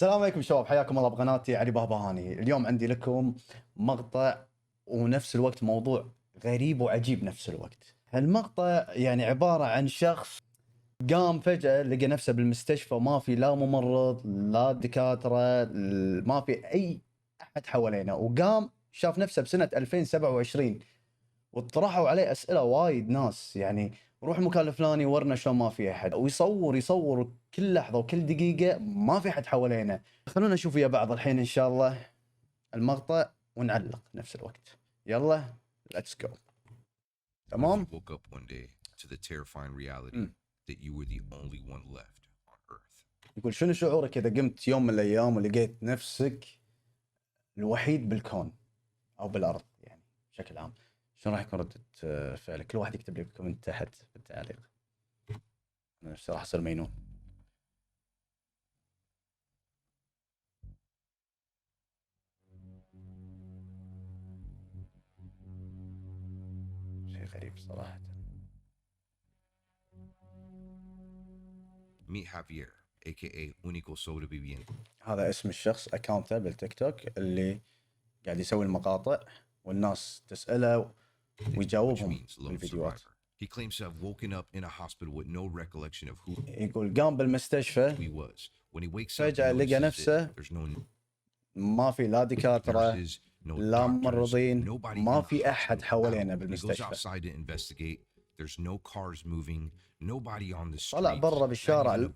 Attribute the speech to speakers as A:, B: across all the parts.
A: السلام عليكم شباب، حياكم الله بقناتي علي بهبهاني. اليوم عندي لكم مقطع ونفس الوقت موضوع غريب وعجيب نفس الوقت. المقطع يعني عبارة عن شخص قام فجأة لقى نفسه بالمستشفى، ما في لا ممرض لا دكاترة، ما في أي أحد حوالينا، وقام شاف نفسه بسنة 2027 واطرحوا عليه أسئلة وايد ناس، يعني روح المكان الفلاني ورنا شلون ما في احد، ويصور كل لحظه وكل دقيقه ما في احد حوالينا. خلونا نشوف ويا بعض الحين ان شاء الله المقطع ونعلق نفس الوقت. يلا ليتس جو. تمام.
B: woke up one day to the terrifying reality that you were the only one left on Earth.
A: يقول شنو شعورك اذا قمت يوم من الايام ولقيت نفسك الوحيد بالكون او بالارض، يعني بشكل عام شنو راح يكون ردة فعلك؟ كل واحد يكتب لي بكومنت تحت في التعليق. انا نفسي راح اصير مجنون. شيء غريب صراحة.
B: Meet Javier, aka Unico Soda Viviente.
A: هذا اسم الشخص، اكاونته بالتيك توك اللي قاعد يسوي المقاطع والناس تسأله ويجاوبهم بالفيديوهات.
B: He claims to have woken up in a hospital with no recollection of who
A: يقول قام بالمستشفى
B: he was. When he wakes up,
A: فجأة لقى نفسه
B: there's no
A: ما في لا دكاترة
B: nurses, no
A: لا
B: doctors,
A: ممرضين،
B: nobody
A: ما
B: in the
A: في أحد
B: hospital.
A: حوالينا
B: He goes
A: بالمستشفى.
B: outside to investigate. There's no cars moving, nobody on the streets.
A: طلع برا بالشارع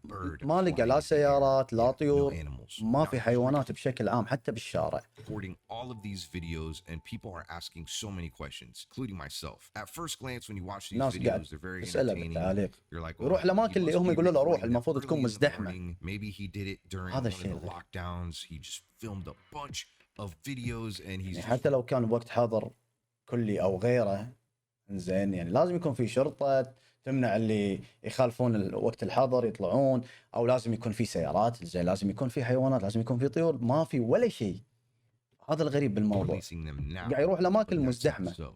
A: ما لقى لا سيارات لا طيور، ما في حيوانات بشكل عام حتى بالشارع.
B: Recording all of these videos and people are asking so many questions, including myself. At first glance, when you watch these
A: ناس قاعد
B: videos, they're very
A: تسأله
B: entertaining.
A: بالتعليق.
B: You're like,
A: يروح
B: he
A: الأماكن اللي
B: must
A: هم
B: be
A: يقولوا له روح،
B: recording
A: المفروض
B: them
A: تكون
B: early in the
A: مزدحمة.
B: morning. Maybe he did it during
A: هذا
B: one of
A: الشيء
B: the
A: غريب.
B: lockdowns. He just filmed a bunch of videos and he's
A: يعني
B: just
A: حتى لو كان بوقت حظر كلي أو غيره، زين يعني لازم يكون في شرطة تمنع اللي يخالفون وقت الحظر يطلعون، او لازم يكون في سيارات، زين لازم يكون في حيوانات، لازم يكون في طيور، ما في ولا شيء. هذا الغريب بالموضوع.
B: releasing them now.
A: قاعد يروح الاماكن
B: But that's not
A: المزدحمه
B: so.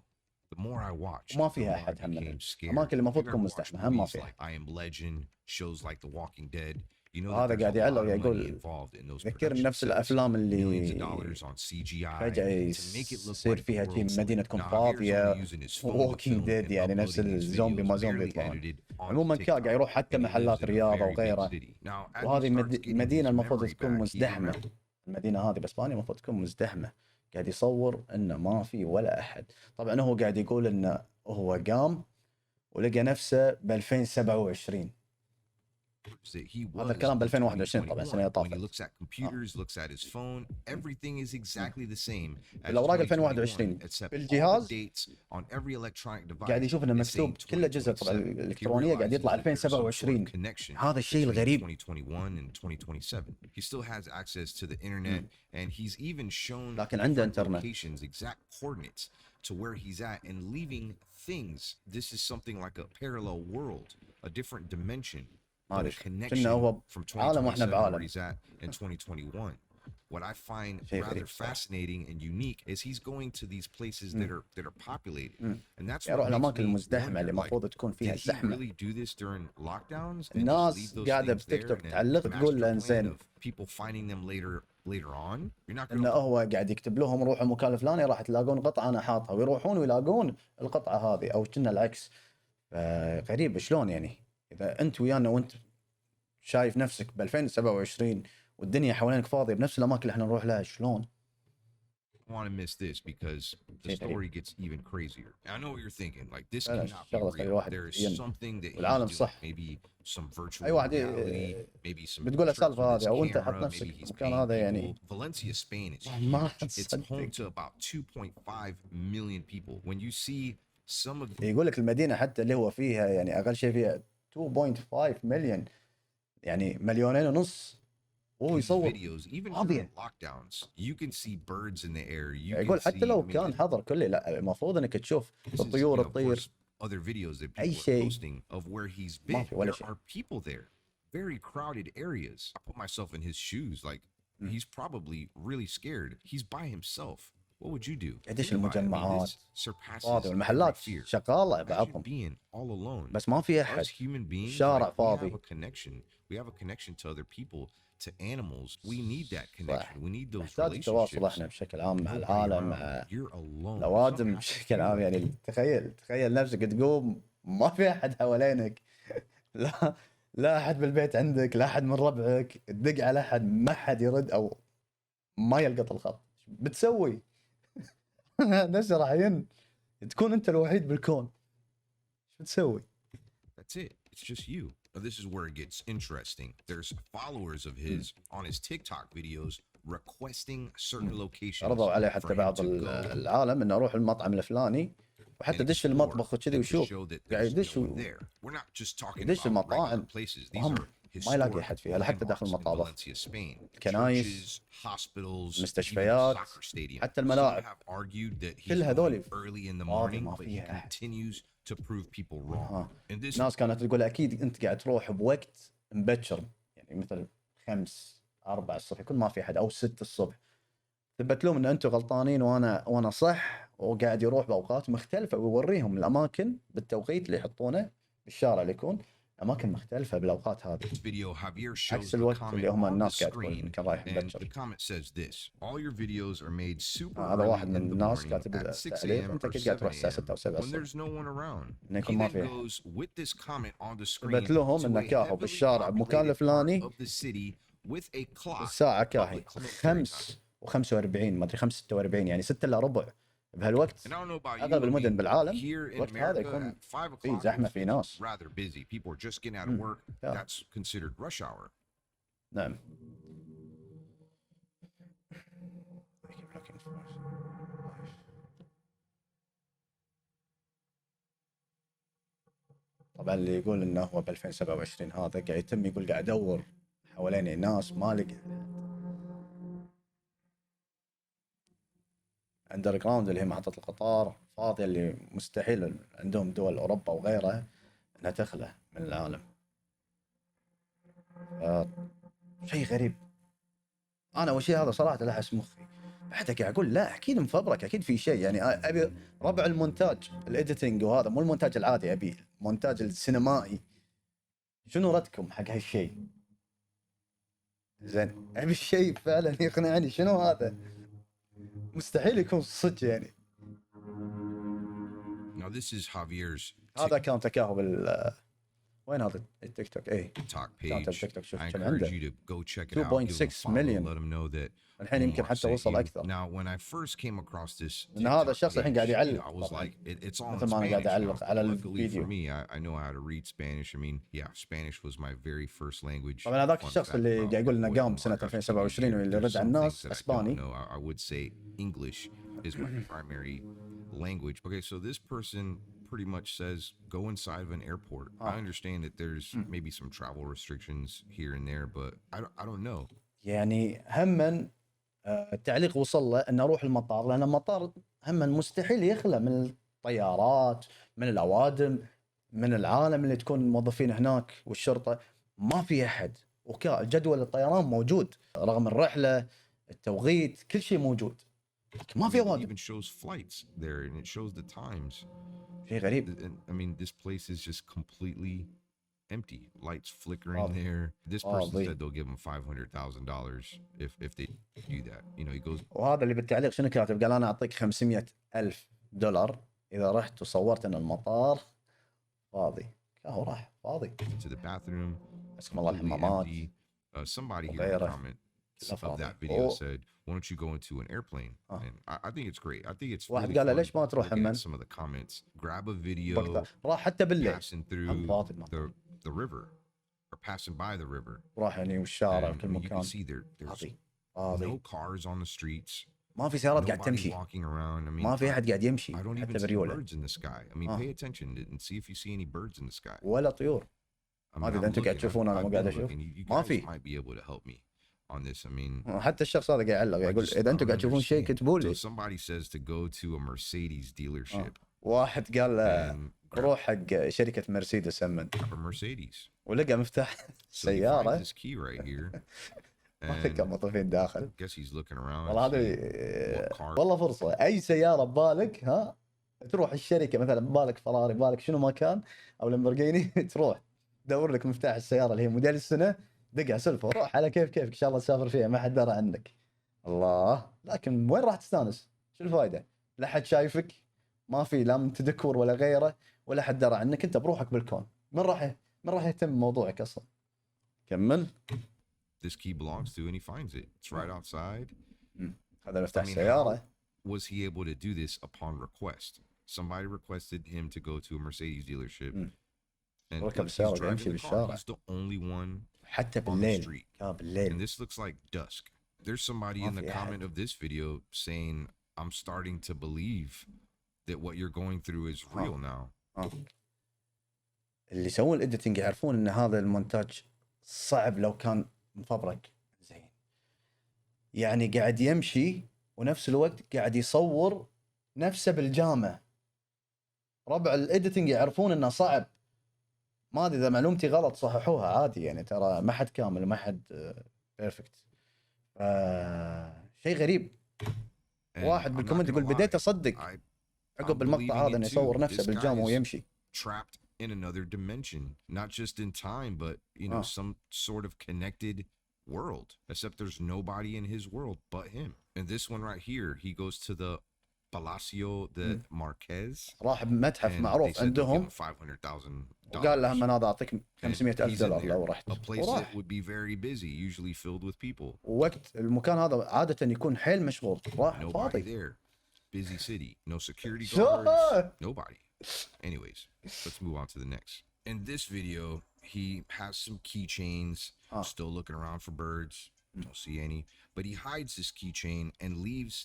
B: The more I watched,
A: وما
B: the
A: فيها
B: more I
A: احد هم
B: became
A: منهم.
B: scared.
A: اماكن اللي المفروض
B: If you
A: تكون
B: ever watched
A: مزدحمه هم ما
B: movies
A: فيها.
B: like I Am Legend, shows like The Walking Dead, you know that
A: هذا
B: there's
A: قاعد
B: a lot
A: يعلق
B: of money
A: يقول
B: involved in those
A: ذكرني
B: production
A: نفس
B: sets.
A: الافلام
B: Millions of
A: اللي
B: dollars on CGI
A: فجأة
B: to make it look
A: يصير
B: like the
A: فيها شيء
B: world's
A: مدينة
B: lit.
A: تكون
B: Now, Javier's
A: فاضية.
B: only using his phone to
A: ووكينج
B: film
A: ديد
B: and
A: يعني نفس
B: uploading these
A: الزومبي
B: videos
A: ما زومبي
B: barely
A: يطلعون.
B: edited onto
A: عموما قاعد
B: TikTok.
A: يروح حتى
B: And he lives
A: محلات
B: in a
A: رياضة
B: very big
A: وغيره.
B: city. Now, as he
A: وهذه
B: starts getting his
A: مدينة المفروض
B: memory
A: تكون
B: back, he
A: مزدحمة.
B: remembers
A: المدينة هذه باسبانيا المفروض تكون مزدحمة. قاعد يصور انه ما في ولا احد. طبعا هو قاعد يقول انه هو قام ولقى نفسه ب 2027.
B: that he was
A: هذا الكلام ب
B: in
A: 2021 طبعا
B: 2021.
A: السنة
B: When he
A: طافت.
B: looks at computers, looks at his phone, everything is exactly the same as
A: بالأوراق
B: 2021
A: 2021
B: except all the
A: بالجهاز
B: dates on every electronic device
A: قاعد يشوف انه
B: is saying
A: مكتوب كل اجهزه طبعا
B: 2027. He
A: الالكترونيه قاعد
B: realizes
A: يطلع
B: that there's some sort of
A: 2027.
B: connection
A: هذا الشيء
B: between
A: الغريب.
B: 2021 and 2027. He still has access to the internet and he's even shown
A: لكن عنده
B: different
A: انترنت.
B: locations, exact coordinates to where he's at and leaving things. This is something like a parallel world, a different dimension.
A: ما
B: But a
A: ادري كنا
B: connection
A: هو
B: from
A: بعالم واحنا
B: 2027 where
A: بعالم.
B: he's at in 2021. What I find
A: شيء
B: rather
A: غريب صراحة.
B: fascinating and unique is he's going to these places that are populated, and that's
A: يروح
B: what makes
A: الاماكن
B: me
A: المزدحمه اللي
B: wonder, like,
A: المفروض تكون فيها
B: did he
A: زحمه.
B: really do this during lockdowns and just leave
A: الناس
B: those
A: قاعده
B: things
A: بتيك
B: there
A: توك
B: and then
A: تعلق تقول له
B: master plan
A: انزين
B: of people finding them later on? You're not
A: انه
B: gonna
A: هو قاعد يكتب لهم روحوا المكان الفلاني راح تلاقون قطعه انا حاطها، ويروحون ويلاقون القطعه هذه او كنا العكس. غريب شلون يعني اذا انت ويانا وانت شايف نفسك ب 2027 والدنيا حوالينك فاضيه بنفس الاماكن اللي احنا نروح لها، شلون؟
B: want to miss this because the story gets even crazier. I know what you're thinking, like this
A: فعلا
B: cannot be
A: شغله تخلي
B: real.
A: الواحد
B: There is
A: ين-
B: something that
A: والعالم
B: he's doing.
A: صح.
B: Maybe some virtual
A: اي واحد
B: reality, maybe some
A: بتقول
B: tricks
A: السالفه
B: with his
A: هذه او انت حط
B: camera, maybe
A: نفسك
B: he's
A: المكان
B: paying
A: هذا يعني
B: people. Valencia, Spain is
A: ما
B: huge. It's home
A: تصدق.
B: to about 2.5 million people. When you see some of
A: يقول لك المدينه حتى اللي هو فيها يعني اقل شيء فيها 2.5 مليون، يعني 2.5 مليون وهو
B: these
A: يصور.
B: videos, even
A: فاضية.
B: during lockdowns, you can see birds in the air. You
A: يقول
B: can
A: حتى
B: see,
A: لو
B: I mean,
A: كان حظر كلي لا المفروض انك تشوف
B: this is, you
A: الطيور
B: know, of
A: تطير.
B: course, other videos that
A: أي
B: people are
A: شيء.
B: posting of where he's
A: ما
B: been.
A: في ولا
B: There
A: شيء.
B: are people there, very crowded areas. I put myself in his shoes. Like, he's probably really scared. He's by himself. What would you do?
A: قديش
B: Think about it. I mean,
A: المجمعات
B: this surpasses
A: فاضي
B: every
A: والمحلات
B: fear.
A: شغاله
B: Imagine
A: بعضهم
B: being all alone.
A: بس ما في احد.
B: Us human beings,
A: شارع
B: like, we have
A: فاضي.
B: a connection. We have a connection to other people to animals. We need that
A: صح.
B: connection. We need those
A: نحتاج التواصل
B: relationships.
A: احنا بشكل عام مع
B: Nobody
A: العالم،
B: around.
A: مع
B: You're alone.
A: الأوادم
B: Something happens to
A: بشكل عام.
B: you.
A: يعني تخيل نفسك تقوم ما في أحد حوالينك، لا أحد بالبيت عندك، لا أحد من ربعك، تدق على أحد ما حد يرد أو ما يلقط الخط، بتسوي؟ نفسه راح تكون أنت الوحيد بالكون، شو بتسوي؟
B: That's it. It's just you. Now, this is where it gets interesting. There's followers of his on his TikTok videos requesting certain locations
A: عرضوا عليه
B: for
A: حتى
B: him
A: بعض
B: to go
A: العالم انه اروح المطعم الفلاني،
B: and
A: وحتى دش
B: explore
A: المطبخ وكذي
B: and to
A: وشوف،
B: show that
A: قاعد
B: there's
A: يدش
B: no one there. We're not just talking
A: يدش
B: about regular
A: المطاعم
B: places. These
A: وهم
B: are
A: ما يلاقي
B: historic
A: احد فيها، لا حتى داخل
B: landmarks in
A: المطابخ،
B: Valencia, Spain.
A: كنايس،
B: Churches, hospitals, even a
A: مستشفيات،
B: soccer stadium.
A: حتى
B: Some
A: الملاعب،
B: have argued that
A: كل
B: he's
A: هذول
B: going early in the
A: فاضي
B: morning,
A: ما
B: but he
A: فيها أحد.
B: continues to prove people wrong. And this
A: ناس كانت تقول اكيد انت قاعد تروح بوقت مبكر، يعني مثل 5 4 الصبح يكون ما في احد، او 6 الصبح، ثبت لهم ان انتم غلطانين وانا صح، وقاعد يروح باوقات مختلفه، ويوريهم الاماكن بالتوقيت اللي يحطونه بالشارع، اللي يكون اماكن مختلفه بالاوقات هذه،
B: video, Javier shows
A: عكس
B: the
A: الوقت اللي
B: comment
A: هم
B: on the
A: الناس قاعد تقول
B: screen,
A: يمكن رايح
B: and
A: مبكر.
B: the comment says this: all your videos are made super
A: هذا واحد
B: early
A: من
B: in the
A: الناس
B: morning
A: كاتب
B: at 6
A: تعليق،
B: a.m.
A: انت
B: or
A: اكيد قاعد
B: 7
A: تروح الساعه 6
B: a.m.
A: او 7
B: when
A: الصبح،
B: there's no one around.
A: انه
B: He
A: يكون ما
B: then
A: في احد.
B: goes with this comment on the screen
A: ثبت لهم
B: to
A: انه
B: a
A: كاهو
B: heavily
A: بالشارع بمكان
B: populated part
A: الفلاني
B: of the city with a clock.
A: الساعه كاهي
B: public military time.
A: 5:45 ما ادري 5:46 يعني 6 الا ربع بهالوقت.
B: And I don't know about you,
A: اغلب
B: I
A: المدن
B: mean,
A: بالعالم
B: here in
A: الوقت هذا
B: America
A: يكون
B: at 5
A: في
B: o'clock
A: زحمه،
B: it's
A: في ناس.
B: rather busy. People are just getting out of work.
A: Yeah.
B: That's considered rush hour.
A: نعم. طبعا اللي يقول انه هو ب 2027 هذا قاعد يتم، يقول قاعد ادور حواليني ناس ما لقى اندر جراوند اللي هي محطة القطار فاضية، اللي مستحيل عندهم دول اوروبا وغيرها انها تخلى من العالم. شيء غريب. انا اول شيء هذا صراحة لحس مخي، بعدها قاعد اقول لا اكيد مفبرك، اكيد في شيء. يعني ابي ربع المونتاج الايديتنج، وهذا مو المونتاج العادي، ابي المونتاج السينمائي. شنو ردكم حق هالشيء؟ زين ابي الشيء فعلا يقنعني، شنو هذا؟ مستحيل يكون صدق يعني.
B: Now this is Javier's
A: هذا كان تكاهل وين هذا التيك توك؟ ايه
B: TikTok
A: كانت
B: page.
A: التيك توك، شوف
B: I
A: كم
B: encourage
A: عنده.
B: you to go check it out. Give him a
A: 2.6
B: follow.
A: million.
B: Let him know that
A: الحين يمكن
B: Omar
A: حتى
B: sent
A: وصل
B: you.
A: اكثر.
B: Now when I first came across this
A: ان هذا
B: TikTok
A: الشخص الحين
B: page,
A: قاعد
B: you
A: يعلق
B: know, I was
A: طبعا
B: like, it's all in
A: مثل ما انا قاعد
B: Spanish now.
A: اعلق على
B: Luckily for
A: الفيديو.
B: me, I know how to read Spanish. I mean, yeah, Spanish was my very first language.
A: طبعا هذاك
B: Fun
A: الشخص
B: fact
A: اللي
B: about
A: قاعد يقول انه
B: boy
A: قام
B: Omar
A: بسنة
B: Garcia
A: 2027
B: here.
A: واللي
B: There's
A: يرد على
B: some
A: الناس
B: things that I don't
A: اسباني.
B: know. I would say English is my primary language. Okay, so this person pretty much says go inside of an airport. I understand that there's maybe some travel restrictions here and there, but I don't know.
A: يعني هم التعليق وصل له انه اروح المطار، لان المطار هم مستحيل يخلى من الطيارات، من الاوادم، من العالم اللي تكون الموظفين هناك والشرطه، ما في احد. جدول الطيران موجود رغم الرحله، التوقيت، كل شيء موجود، ما في
B: It
A: اوادم.
B: even shows flights there and it shows the times.
A: شيء غريب.
B: I mean, this place is just completely empty. Lights flickering
A: Oh.
B: there. This person
A: Oh,
B: said they'll give him $500,000 if they do that. You know, he goes
A: وهذا اللي بالتعليق شنو كاتب؟ قال انا اعطيك $500,000 اذا رحت وصورت ان المطار فاضي. هو راح فاضي.
B: to the bathroom.
A: اسم الله
B: completely
A: الحمامات.
B: empty. Somebody here in the
A: وغيره.
B: comment
A: كله
B: of
A: فاضي.
B: that video said, "Why don't you go into an airplane?" And I think it's great. I think it's
A: واحد
B: really
A: قال له
B: fun
A: ليش ما تروح
B: looking
A: همن؟
B: at some of the comments. Grab a video
A: وقتها راح حتى بالليل،
B: passing
A: هم
B: through
A: فاضي المطار.
B: the river or passing by the river.
A: راح يعني والشارع
B: And, I
A: وكل
B: mean, you can
A: مكان
B: see there's
A: فاضي
B: no
A: فاضي،
B: cars on the streets.
A: ما في سيارات قاعد
B: Nobody
A: تمشي،
B: walking around. I mean,
A: ما في احد قاعد يمشي
B: I don't
A: حتى
B: even see
A: بريوله،
B: birds in the sky. I mean, pay attention and see if you see any birds in the sky.
A: ولا طيور.
B: I mean,
A: ما ادري اذا
B: I'm
A: انتم قاعد
B: looking.
A: تشوفون انا
B: I've
A: مو قاعد
B: been
A: اشوف.
B: looking. You
A: ما
B: guys
A: في.
B: might be able to help me on this. I mean,
A: حتى الشخص هذا قاعد يعلق يقول
B: I
A: اذا انتم
B: don't
A: قاعد تشوفون شيء
B: understand.
A: كتبوا
B: So
A: لي.
B: somebody says to go to a Mercedes dealership
A: واحد قال له
B: and
A: روح حق شركة مرسيدس همن،
B: grab a Mercedes.
A: ولقى مفتاح
B: So he finds
A: سيارة
B: this key right here.
A: ما تلقى
B: And
A: موظفين داخل.
B: I guess he's looking around.
A: والله
B: and
A: هذه
B: seeing what car.
A: والله فرصة. أي سيارة ببالك ها تروح الشركة، مثلا ببالك فراري، ببالك شنو ما كان، أو لامبورجيني، تروح تدور لك مفتاح السيارة اللي هي موديل السنة، دقع سلفه وروح على كيفك ان شاء الله تسافر فيها ما حد درى عنك. الله، لكن وين راح تستانس؟ شو الفائده؟ لا حد شايفك، ما في لا من تذكر ولا غيره، ولا حد درى عنك، انت بروحك بالكون. من راح يهتم بموضوعك اصلا؟ كمل.
B: This key belongs to, and he finds it. It's right outside.
A: هذا
B: I
A: مفتاح
B: mean, how
A: السياره.
B: was he able to do this upon request? Somebody requested him to go to a Mercedes dealership, and
A: ركب
B: look, he's
A: السياره
B: driving
A: ويمشي
B: the car.
A: بالشارع
B: He's the only one
A: حتى
B: on the
A: بالليل.
B: street,
A: بالليل.
B: and this looks like dusk. There's somebody
A: ما
B: in the
A: في
B: comment
A: أحد.
B: of this video saying, "I'm starting to believe that what you're going through is real now."
A: اللي يسوون الايديتنج يعرفون ان هذا المونتاج صعب لو كان مفبرك زين. يعني قاعد يمشي ونفس الوقت قاعد يصور نفسه بالجامع. ربع الايديتنج يعرفون انه صعب. ما ادري اذا معلومتي غلط صححوها عادي، يعني ترى ما حد كامل ما حد بيرفكت. شيء غريب.
B: And
A: واحد
B: I'm not
A: بالكومنت
B: gonna
A: يقول
B: lie,
A: بديت اصدق
B: I'm
A: عقب المقطع
B: believing
A: هذا
B: it
A: انه
B: too.
A: يصور نفسه
B: This
A: بالجامع
B: guy is
A: ويمشي.
B: trapped in another dimension, not just in time, but some sort of connected world. Except there's nobody in his world but him. And this one right here, he goes to the Palacio de Marquez,
A: راح بمتحف
B: and they
A: معروف
B: said they'll give
A: عندهم
B: him $500,000.
A: وقال لهم انا اعطيك
B: And
A: 500,000
B: he's in
A: دولار
B: there,
A: لو رحت.
B: a place that
A: وراح.
B: would be very busy, usually filled with people.
A: ووقت المكان هذا عادة يكون حيل مشغول. راح
B: Nobody
A: فاضي.
B: there. Busy city. No security
A: Sure.
B: guards. Nobody. Anyways, let's move on to the next. In this video, he has some keychains. Still looking around for birds. Don't see any. But he hides this keychain and leaves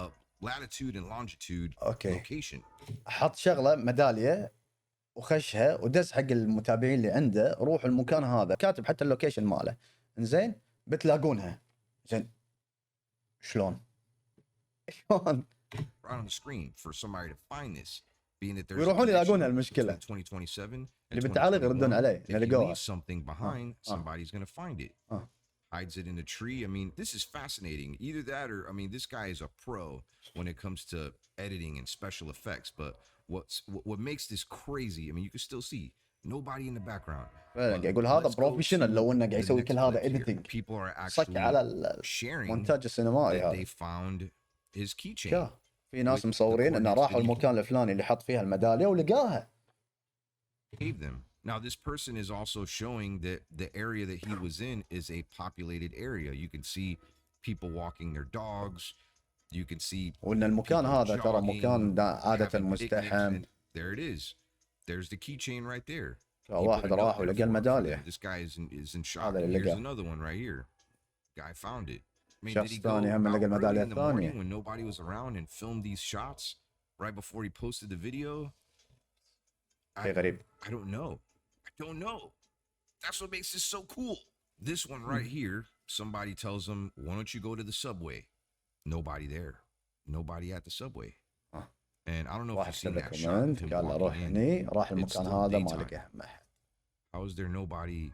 B: a latitude and longitude location.
A: حط شغله ميداليه وخشها ودز حق المتابعين اللي عنده روح المكان هذا، كاتب حتى اللوكيشن ماله. انزين بتلاقونها. زين شلون؟
B: Right on the screen for somebody to find this, being that there's
A: ويروحون يلاقونها المشكله.
B: 2027
A: اللي بالتعاليق يردون عليه
B: if he
A: لقوها.
B: leaves something behind, somebody's gonna find it. Hides it in a tree. I mean, this is fascinating. Either that or, I mean, this guy is a pro when it comes to editing and special effects. But what makes this crazy, I mean, you can still see nobody in the background.
A: قاعد يقول هذا بروفيشنال لو انه قاعد يسوي كل هذا اديتنج.
B: People are
A: صك
B: actually
A: على
B: sharing
A: المونتاج السينمائي
B: that
A: هذا.
B: they found his keychain.
A: في ناس مصورين انه راحوا المكان الفلاني اللي حط فيها الميداليه ولقاها.
B: Gave them. Now, this person is also showing that the area that he was in is a populated area. You can see people walking their dogs. You can see
A: وان المكان هذا ترى مكان عادة مزدحم.
B: There it is. There's the keychain right there.
A: واحد راح ولقى الميداليه.
B: This guy is in shock.
A: هذا اللي
B: Here's
A: لقاه.
B: another one right here. Guy found it. I mean, did
A: شخص
B: he go
A: ثاني هم
B: out
A: لقى
B: early
A: الميداليه
B: in the morning
A: الثانيه.
B: when nobody was around and filmed these shots right before he posted the video?
A: شيء غريب.
B: I don't know. I don't know. That's what makes this so cool. This one right here, somebody tells him, why don't you go to the subway? Nobody there. Nobody at the subway. And I don't know if
A: واحد
B: you've seen
A: كتب
B: that
A: له
B: shot of
A: كومنت
B: him
A: قال له
B: walking
A: روح
B: in.
A: هني، راح
B: It's
A: المكان
B: still
A: هذا ما
B: daytime.
A: لقاه ما احد.
B: How is there nobody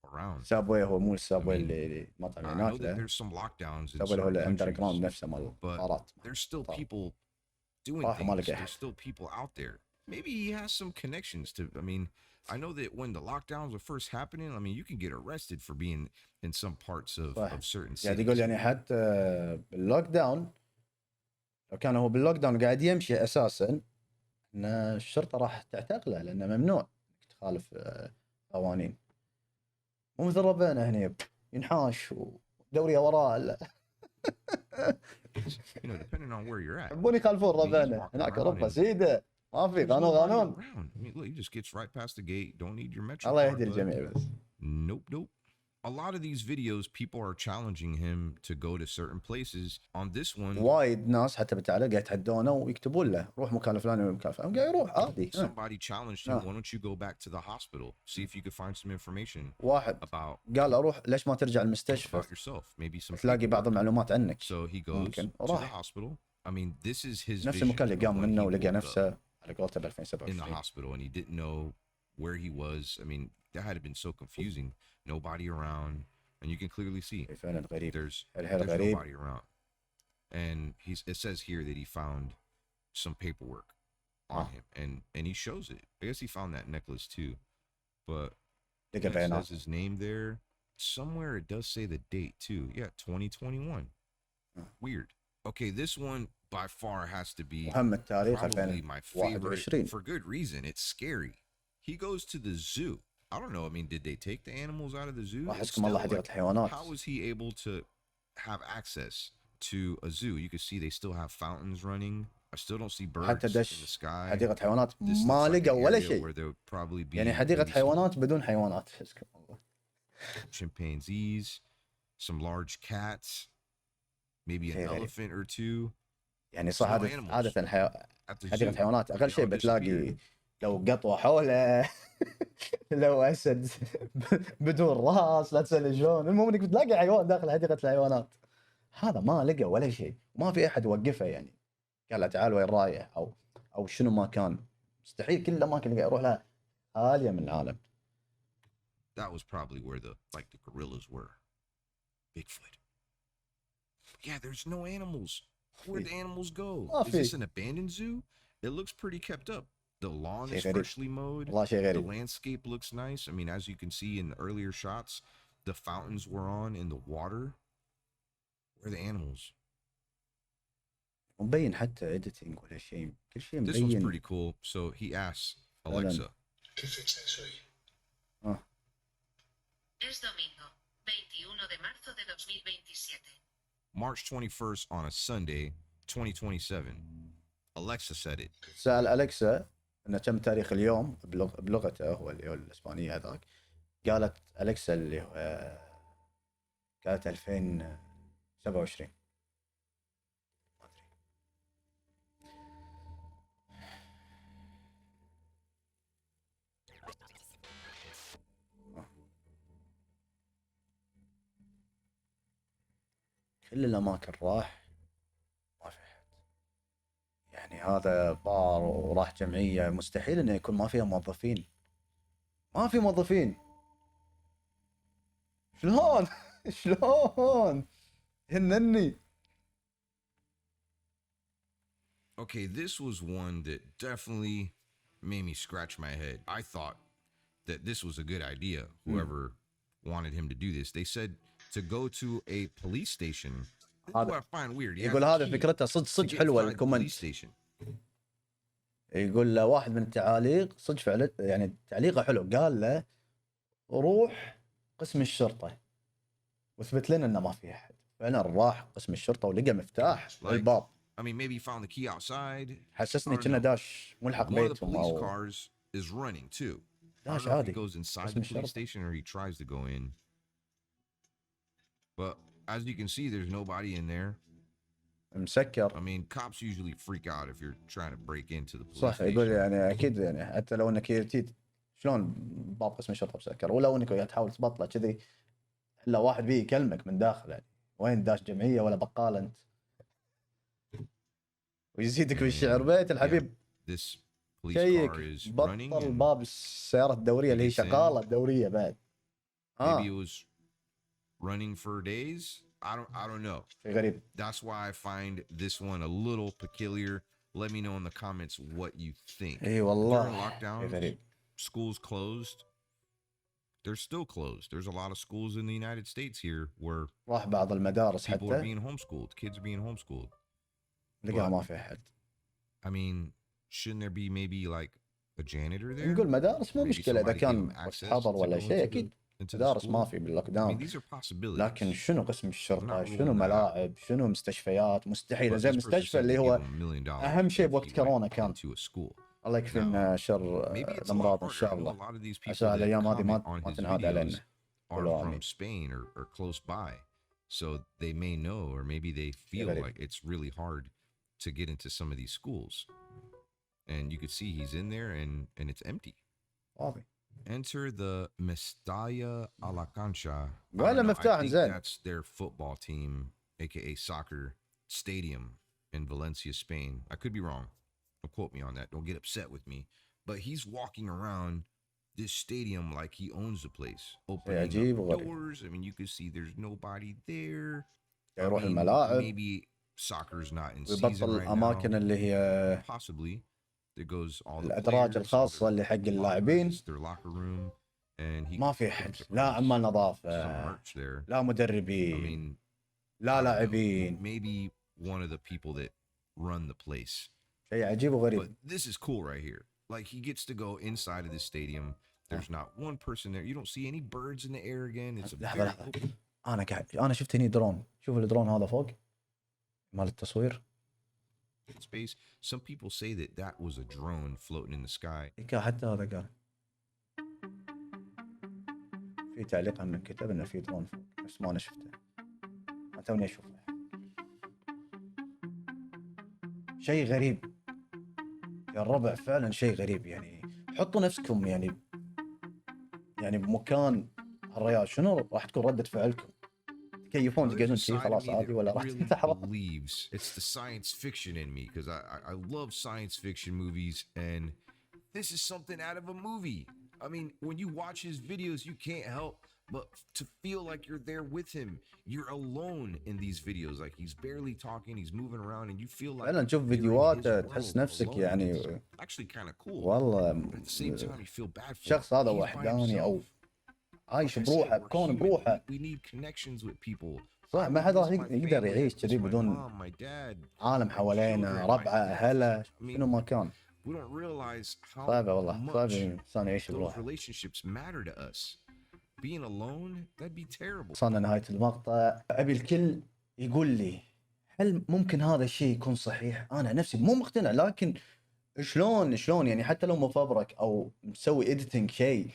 B: around?
A: سابوي هو مو السابوي اللي مطعم
B: I know
A: هناك
B: that
A: له.
B: there's some lockdowns in
A: سابوي اللي هو
B: certain
A: الاندر
B: countries,
A: جراوند نفسه مال
B: but
A: الطارات.
B: there's still people doing
A: راح ما
B: things.
A: لقاه.
B: There's still people out there. Maybe he has some connections to, I mean, I know that when the lockdowns were first happening, I mean, you can get arrested for being in some parts of certain
A: قاعد
B: cities.
A: يقول يعني حتى باللوك داون لو كان هو باللوك داون قاعد يمشي اساسا ان الشرطه راح تعتقله لانه ممنوع تخالف قوانين. مو مثل ربنا هنا ينحاش ودوريه وراه.
B: You know, depending on where you're at.
A: يحبون يخالفون ربنا هناك اوروبا سيده ما في
B: There's
A: قانون
B: nobody
A: قانون.
B: around. I mean, look, he just gets right past the gate. Don't need your metro.
A: الله
B: card,
A: يهدي
B: bud.
A: الجميع بس.
B: Nope. A lot of these videos, people are challenging him to go to certain places. On this one,
A: وايد ناس حتى بالتعليق يتحدونه ويكتبون له روح مكان الفلاني ومكان الفلاني قاعد يروح عادي.
B: somebody challenged him, why don't you go back to the hospital, see if you could find some information
A: واحد
B: about
A: قال اروح ليش ما ترجع المستشفى
B: yourself, maybe some
A: تلاقي بعض
B: paperwork.
A: المعلومات عنك.
B: So he goes
A: ممكن.
B: to the
A: وراح.
B: hospital. I mean, this is his
A: نفس
B: vision
A: المكان اللي
B: of
A: قام
B: when
A: منه
B: he
A: ولقى
B: woke up
A: نفسه على قولته ب
B: in the
A: 2027.
B: hospital, and he didn't know where he was. I mean, that had been so confusing. Nobody around, and you can clearly see
A: فعلا غريب.
B: there's
A: الحين غريب.
B: nobody around. And it says here that he found some paperwork on him, and he shows it. I guess he found that necklace too, but
A: لقى
B: it
A: بيانات.
B: says his name there. somewhere it does say the date too. Yeah, 2021. Weird. Okay, this one by far has to be
A: مهم التاريخ
B: probably my favorite
A: 2021.
B: for good reason. It's scary. He goes to the zoo. I don't know. I mean, did they take the animals out of the zoo? It's
A: احسكم الله
B: still
A: حديقة
B: like,
A: الحيوانات.
B: how was he able to have access to a zoo? You can see they still have fountains running. I still don't see birds
A: حتى
B: in the
A: دش
B: sky.
A: حديقة حيوانات
B: This
A: ما
B: looks like an
A: لقوا ولا
B: area
A: شيء.
B: where there would probably be
A: يعني حديقة
B: maybe some
A: حيوانات بدون حيوانات. حسكم الله.
B: chimpanzees, some large cats, maybe an
A: شيء غريب.
B: elephant or two.
A: يعني
B: No
A: صح
B: animals
A: عادة
B: at the
A: حديقة
B: zoo.
A: حيوانات أقل
B: They
A: شيء
B: all
A: بتلاقي
B: disappeared.
A: لو قطوة حوله لو أسد بدون راس لا تسأل شلون. المهم إنك بتلاقي حيوان داخل حديقة الحيوانات. هذا ما لقى ولا شيء، ما في أحد وقفه يعني قال له تعال وين رايح أو شنو ما كان. مستحيل كل الأماكن اللي يروح لها خالية من العالم.
B: That was probably where the gorillas were. Bigfoot. Yeah, there's no animals. Where'd the animals go?
A: ما
B: Is this
A: في.
B: an abandoned zoo? It looks pretty kept up. The lawn
A: شيء
B: is
A: غريب.
B: freshly mowed.
A: والله شيء
B: The
A: غريب.
B: landscape looks nice. I mean, as you can see in the earlier shots, the fountains were on in the water. Where are the animals?
A: مبين حتى إديتنج ولا شيء، كل شيء
B: This one's
A: مبين.
B: pretty cool. So he asks Alexa.
C: ¿Qué fecha es hoy?
A: آه.
D: Es domingo, 21 de marzo de 2027.
B: March 21st on a Sunday, 2027. Alexa said it.
A: سأل أليكسا إنه كم تاريخ اليوم بلغته هو اللي هو الإسبانية هذاك. قالت أليكسا اللي هو قالت 2027. ما أدري. كل الأماكن راح ما في أحد. يعني هذا بار وراح جمعية، مستحيل إنه يكون ما فيها موظفين. ما في موظفين. شلون؟ شلون؟ هنني.
B: Okay, this was one that definitely made me scratch my head. I thought that this was a good idea, whoever wanted him to do this. They said to go to a police station. This is
A: هذا-
B: what I find weird. He
A: يقول
B: has a
A: هذا
B: key
A: فكرته
B: to
A: صدق
B: get
A: حلوة
B: inside the
A: الكومنت.
B: police station.
A: يقول له واحد من التعاليق صدق فعلا، يعني تعليقه حلو. قال له روح قسم الشرطة واثبت لنا انه ما في احد. فعلا راح قسم الشرطة ولقى مفتاح الباب.
B: I mean, maybe he found the key outside.
A: حسسني
B: I don't
A: كنا
B: know.
A: داش ملحق
B: One of the
A: بيتهم
B: police
A: او
B: cars is running too. I
A: داش
B: don't know if he
A: عادي.
B: goes inside
A: قسم
B: the police
A: الشرطة.
B: station or he tries to go in. But as you can see, there's nobody in there. I
A: مسكر.
B: mean, cops usually freak out if you're trying to break into the police
A: صح. يقول
B: station.
A: يعني اكيد يعني حتى لو انك جيت شلون باب قسم الشرطة مسكر، ولو انك قاعد تحاول تبطله كذي الا واحد بيه يكلمك من داخل. يعني وين داش جمعية ولا بقال انت؟ ويزيدك بالشعر بيت الحبيب.
B: This police
A: شيك
B: car is running.
A: بطل
B: and
A: باب السيارة الدورية اللي هي
B: Maybe it's in.
A: شغالة الدورية بعد.
B: maybe it was running for days. I don't know.
A: شيء غريب.
B: That's why I find this one a little peculiar. Let me know in the comments what you think.
A: اي
B: During
A: والله شيء
B: lockdown,
A: غريب.
B: schools closed. They're still closed. There's a lot of schools in the United States here where
A: راح بعض المدارس
B: people are
A: حتى
B: being homeschooled. Kids are being homeschooled.
A: لقاها ما في احد.
B: I mean, shouldn't there be maybe like a janitor there?
A: نقول مدارس مو
B: Maybe
A: مشكلة إذا
B: somebody
A: كان
B: gave them access
A: حضر
B: to
A: ولا
B: go
A: شيء.
B: into
A: أكيد
B: the
A: مدارس
B: school?
A: ما في باللوك
B: I mean,
A: داون.
B: these are possibilities.
A: لكن شنو قسم الشرطة؟
B: not
A: شنو
B: ruling that out.
A: ملاعب؟ شنو مستشفيات؟ مستحيل.
B: But
A: زي
B: this person
A: المستشفى
B: said
A: اللي
B: they
A: هو
B: gave him $1 million
A: أهم شيء
B: if
A: بوقت
B: he went
A: كورونا كان.
B: into a school.
A: الله يكفينا شر
B: Maybe it's a lot
A: الأمراض إن
B: harder.
A: شاء
B: I know a
A: الله.
B: lot of these people
A: عسى
B: that
A: الأيام هذه
B: comment
A: ما
B: on his
A: تنهاد
B: videos
A: علينا.
B: are
A: كلوا
B: from
A: آمين.
B: Spain or close by. So they may know, or maybe they feel
A: غريب.
B: like it's really hard to get into some of these schools. And you could see he's in there and it's empty.
A: فاضي.
B: Enter the Mestalla a la Cancha. I
A: ولا
B: don't know, I
A: مفتاح
B: think
A: زين.
B: that's their football team, aka soccer stadium in Valencia, Spain. I could be wrong. Don't quote me on that. Don't get upset with me. But he's walking around this stadium like he owns the place, opening
A: عجيب
B: up
A: وغريب.
B: doors. I mean, you can see there's nobody there. I
A: يروح
B: mean,
A: الملاعب
B: maybe soccer's not in season
A: ويبطل
B: right
A: الأماكن
B: now.
A: اللي هي
B: Possibly. There goes all the
A: الأدراج
B: players, all
A: الخاصة
B: their
A: اللي حق
B: lockers,
A: اللاعبين.
B: their locker room. and he
A: ما في
B: comes
A: احد،
B: across
A: لا عمال
B: some
A: نظافه،
B: merch there.
A: لا
B: I
A: مدربين،
B: mean,
A: لا
B: I don't know,
A: لاعبين.
B: maybe one of the people that run the place.
A: شيء عجيب
B: But
A: وغريب.
B: this is cool right here. Like he gets to go inside of the stadium. There's not one person there. You don't see any birds in the air again. It's a
A: لحظه
B: very
A: لحظه،
B: open
A: انا شفت هني درون، شوف الدرون هذا فوق مال التصوير.
B: space. Some people say that that was a drone floating in the sky.
A: حتى هذا قال في تعليق من كتب انه في درون فوق، بس ما انا شفته، أنا توني اشوفه. شيء غريب يا الربع، فعلا شيء غريب. يعني حطوا نفسكم يعني بمكان الريال، شنو راح تكون ردة فعلكم؟ تكيفون
B: Now, there's
A: تقعدون
B: a
A: شي
B: side of
A: خلاص
B: me
A: عادي، ولا
B: that
A: راح
B: really
A: تتحرك؟
B: believes it's the science fiction in me because I love science fiction movies, and this is something out of a movie. I mean, when you watch his videos, you can't help but to feel like you're there with him. You're alone in these videos. Like he's barely talking, he's moving around, and you feel like
A: فعلا تشوف
B: you're in his
A: فيديوهاته
B: world
A: تحس نفسك
B: alone.
A: يعني
B: It's actually kind of cool.
A: والله
B: But at the same time, you feel bad for him.
A: الشخص هذا
B: He's by
A: وحداني او
B: himself.
A: عايش
B: Like I said,
A: بروحه،
B: we're
A: بكون
B: human.
A: بروحه.
B: We need connections with people.
A: صح،
B: I
A: ما
B: would
A: حد راح
B: miss my
A: يقدر
B: family,
A: يعيش
B: I'd miss
A: كذي
B: my
A: بدون
B: mom, my dad,
A: عالم
B: my
A: حوالينا،
B: children, my
A: ربعه،
B: pets.
A: اهله،
B: I mean,
A: شنو ما كان.
B: we don't realize how
A: صعبة والله، صعب
B: much
A: الانسان يعيش
B: those
A: بروحه.
B: relationships matter to us. Being alone, that'd be terrible.
A: وصلنا نهاية المقطع. ابي الكل يقول لي هل ممكن هذا الشيء يكون صحيح؟ انا نفسي مو مقتنع، لكن شلون يعني حتى لو مفبرك او مسوي اديتنج شيء،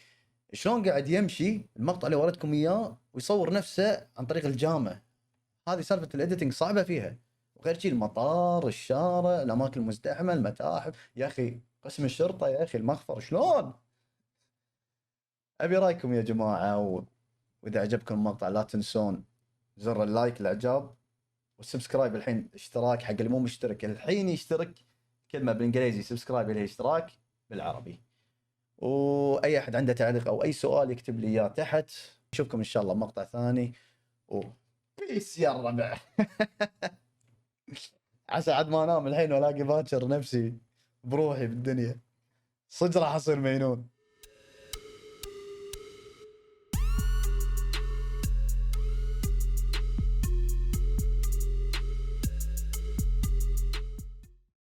A: شلون قاعد يمشي المقطع اللي وريتكم اياه ويصور نفسه عن طريق الجامع؟ هذه سالفة الاديتنج صعبة فيها. وغير شيء المطار، الشارع، الاماكن المزدحمة، المتاحف، يا اخي قسم الشرطة، يا اخي المخفر، شلون؟ ابي رايكم يا جماعة. واذا عجبكم المقطع لا تنسون زر اللايك الاعجاب والسبسكرايب. الحين اشتراك حق اللي مو مشترك الحين يشترك، كلمة بالانجليزي سبسكرايب اللي هي اشتراك بالعربي. واي احد عنده تعليق او اي سؤال يكتب لي اياه تحت. نشوفكم ان شاء الله مقطع ثاني، وبيس يا الربع. عسى عاد ما انام الحين والاقي باكر نفسي بروحي بالدنيا، صدق راح اصير مجنون.